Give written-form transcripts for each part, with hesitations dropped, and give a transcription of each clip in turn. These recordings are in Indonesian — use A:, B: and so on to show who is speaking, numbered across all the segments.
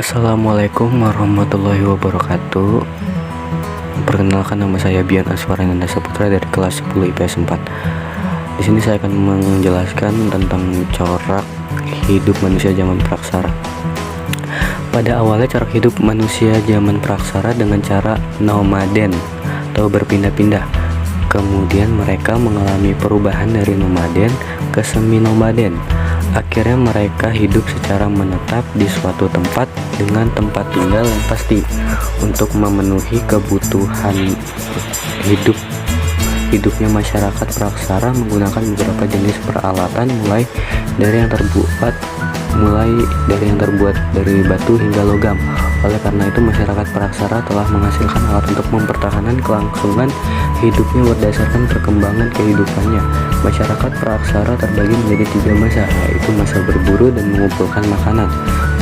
A: Assalamualaikum warahmatullahi wabarakatuh. Perkenalkan, nama saya Bian Aswarananda Saputra dari kelas 10 IPS 4. Di sini saya akan menjelaskan tentang corak hidup manusia zaman praksara. Pada awalnya corak hidup manusia zaman praksara dengan cara nomaden atau berpindah-pindah. Kemudian mereka mengalami perubahan dari nomaden ke semi nomaden. Akhirnya mereka hidup secara menetap di suatu tempat dengan tempat tinggal yang pasti untuk memenuhi kebutuhan hidupnya. Masyarakat praksara menggunakan beberapa jenis peralatan mulai dari yang terbuat dari batu hingga logam. Oleh karena itu, masyarakat praksara telah menghasilkan alat untuk mempertahankan kelangsungan hidupnya berdasarkan perkembangan kehidupannya. Masyarakat praksara terbagi menjadi 3 masa, yaitu masa berburu dan mengumpulkan makanan,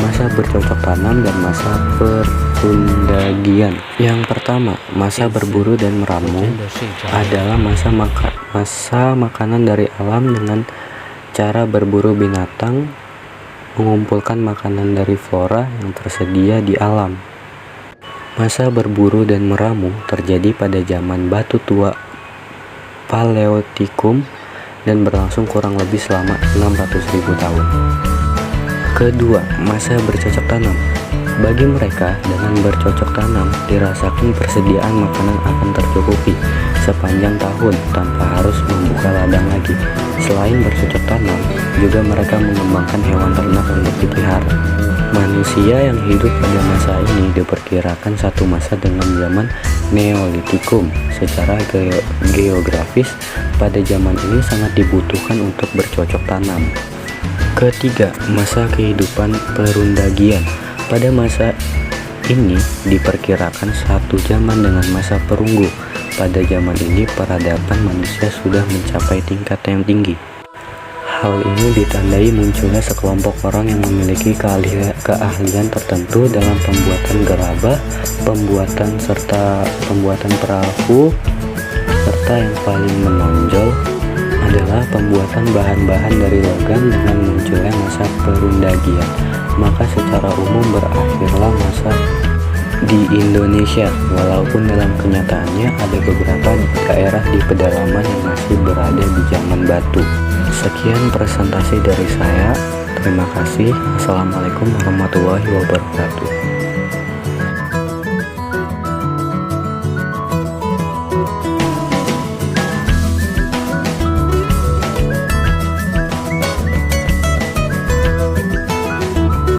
A: masa bercocok tanam, dan masa perundagian. Yang pertama, masa berburu dan meramu adalah masa makanan dari alam dengan cara berburu binatang, mengumpulkan makanan dari flora yang tersedia di alam. Masa berburu dan meramu terjadi pada zaman batu tua Paleotikum dan berlangsung kurang lebih selama 600.000 tahun. Kedua, masa bercocok tanam. Bagi mereka, dengan bercocok tanam dirasakan persediaan makanan akan tercukupi sepanjang tahun tanpa harus membuka ladang lagi. Selain bercocok tanam, juga mereka mengembangkan hewan ternak untuk dipelihara. Manusia yang hidup pada masa ini diperkirakan satu masa dengan zaman Neolitikum. Secara geografis, pada zaman ini sangat dibutuhkan untuk bercocok tanam. Ketiga, masa kehidupan perundagian. Pada masa ini diperkirakan satu zaman dengan masa perunggu. Pada zaman ini peradaban manusia sudah mencapai tingkat yang tinggi. Hal ini ditandai munculnya sekelompok orang yang memiliki keahlian tertentu dalam pembuatan gerabah, pembuatan perahu, serta yang paling menonjol adalah pembuatan bahan-bahan dari logam. Dengan munculnya masa perundagian, maka secara umum berakhirlah masa di Indonesia, walaupun dalam kenyataannya ada beberapa daerah di pedalaman yang masih berada di zaman batu. Sekian presentasi dari saya. Terima kasih. Assalamualaikum warahmatullahi wabarakatuh.